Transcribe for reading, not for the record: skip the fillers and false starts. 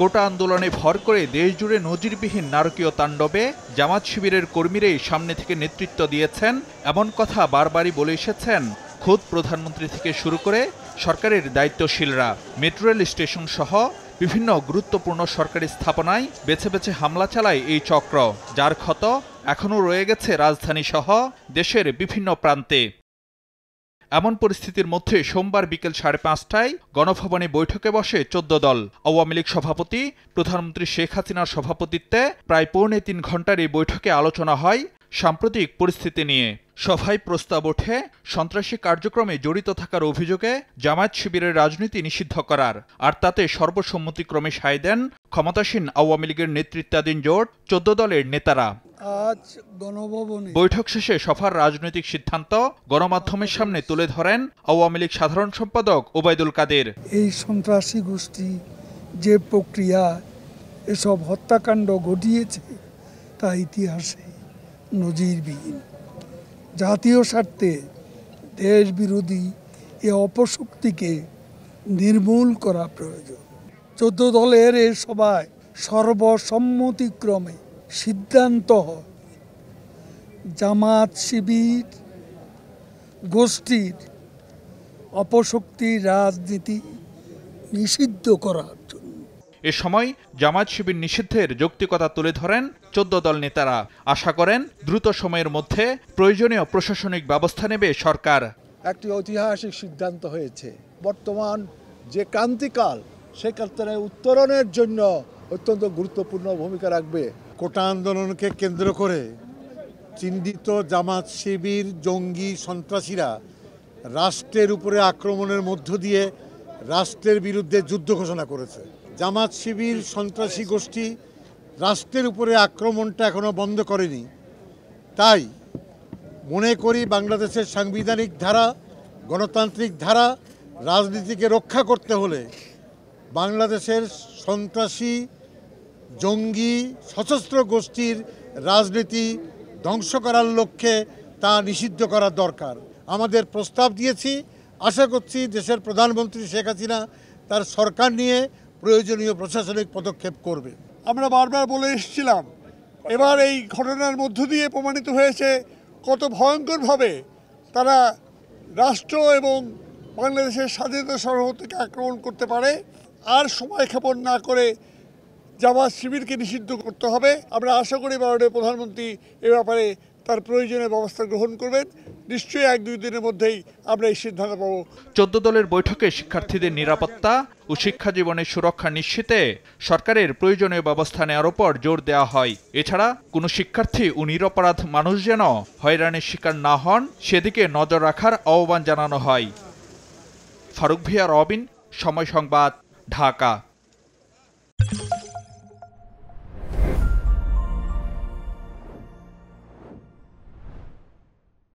কোটা আন্দোলনে ভর করে দেশজুড়ে নজিরবিহীন নারকীয় তাণ্ডবে জামাত শিবিরের কর্মীরাই সামনে থেকে নেতৃত্ব দিয়েছেন, এমন কথা বারবারই বলে এসেছেন খোদ প্রধানমন্ত্রী থেকে শুরু করে সরকারের দায়িত্বশীলরা। মেট্রো রেল স্টেশন সহ বিভিন্ন গুরুত্বপূর্ণ সরকারি স্থাপনায় বেছে বেছে হামলা চালায় এই চক্র, যার ক্ষত এখনও রয়ে গেছে রাজধানী সহ দেশের বিভিন্ন প্রান্তে। এমন পরিস্থিতির মধ্যে সোমবার বিকেল 5:30টায় গণভবনে বৈঠকে বসে 14 দল। আওয়ামী লীগ সভাপতি প্রধানমন্ত্রী শেখ হাসিনার সভাপতিত্বে প্রায় 3.25 ঘণ্টার এই বৈঠকে আলোচনা হয় সাম্প্রতিক পরিস্থিতি নিয়ে। সভায় প্রস্তাব ওঠে সন্ত্রাসী কার্যক্রমে জড়িত থাকার অভিযোগে জামায়াত শিবিরের রাজনীতি নিষিদ্ধ করার, আর তাতে সর্বসম্মতিক্রমে সায় দেন ক্ষমতাসীন আওয়ামী লীগের নেতৃত্বাধীন জোট 14 দলের নেতারা। আজ গণভবনে বৈঠক শেষে সভার রাজনৈতিক সিদ্ধান্ত গণমাধ্যমের সামনে তুলে ধরেন আওয়ামী লীগ সাধারণ সম্পাদক ওবায়দুল কাদের। এই সন্ত্রাসী গোষ্ঠী যে প্রক্রিয়া এসব হত্যাকাণ্ড ঘটিয়েছে তা ইতিহাসে নজিরবিহীন। জাতীয় স্বার্থে দেশ বিরোধী এ অপশক্তিকে নির্মূল করা প্রয়োজন। 14 দলের এ সভায় সর্বসম্মতিক্রমে সিদ্ধান্ত হয় জামাত শিবির গোষ্ঠীর অপশক্তি রাজনীতি নিষিদ্ধ করার জন্য। এ সময় জামায়াত শিবির নিষিদ্ধের যৌক্তিকতা তুলে ধরেন 14 দল নেতারা। আশা করেন দ্রুত সময়ের মধ্যে প্রয়োজনীয় প্রশাসনিক ব্যবস্থা নেবে সরকার। একটি ঐতিহাসিক সিদ্ধান্ত হয়েছে, বর্তমান যে ক্রান্তিকাল সে কালটার উত্তরণের জন্য অত্যন্ত গুরুত্বপূর্ণ ভূমিকা রাখবে। কোটা আন্দোলনকে কেন্দ্র করে চিহ্নিত জামাত শিবির জঙ্গি সন্ত্রাসীরা রাষ্ট্রের উপরে আক্রমণের মধ্য দিয়ে রাষ্ট্রের বিরুদ্ধে যুদ্ধ ঘোষণা করেছে। জামাত শিবির সন্ত্রাসী গোষ্ঠী রাষ্ট্রের উপরে আক্রমণটা এখনো বন্ধ করেনি। তাই মনে করি বাংলাদেশের সাংবিধানিক ধারা, গণতান্ত্রিক ধারা, রাজনীতিকে রক্ষা করতে হলে বাংলাদেশের সন্ত্রাসী জঙ্গি সশস্ত্র গোষ্ঠীর রাজনীতি ধ্বংস করার লক্ষ্যে তা নিষিদ্ধ করা দরকার। আমাদের প্রস্তাব দিয়েছি, আশা করছি দেশের প্রধানমন্ত্রী শেখ হাসিনা তার সরকার নিয়ে প্রয়োজনীয় প্রশাসনিক পদক্ষেপ করবে। আমরা বারবার বলে এসেছিলাম, এবার এই ঘটনার মধ্য দিয়ে প্রমাণিত হয়েছে কত ভয়ঙ্করভাবে তারা রাষ্ট্র এবং বাংলাদেশের স্বাধীনতা সরহদ থেকে আক্রমণ করতে পারে। আর সময় ক্ষেপণ না করে জামাত শিবিরকে নিষিদ্ধ করতে হবে। আমরা আশা করি মাননীয় প্রধানমন্ত্রী এ ব্যাপারে তার প্রয়োজনীয় ব্যবস্থা গ্রহণ করবেন। নিশ্চয়ই 1-2 দিনের মধ্যেই আমরা এই সিদ্ধান্ত পাব। 14 দলের বৈঠকে শিক্ষার্থীদের নিরাপত্তা ও শিক্ষা জীবনের সুরক্ষা নিশ্চিতে সরকারের প্রয়োজনীয় ব্যবস্থা নেওয়ার উপর জোর দেওয়া হয়। এছাড়া কোনো শিক্ষার্থী ও নিরপরাধ মানুষ যেন হয়রানির শিকার না হন সেদিকে নজর রাখার আহ্বান জানানো হয়। ফারুক ভিয়া রবিন, সময় সংবাদ, ঢাকা।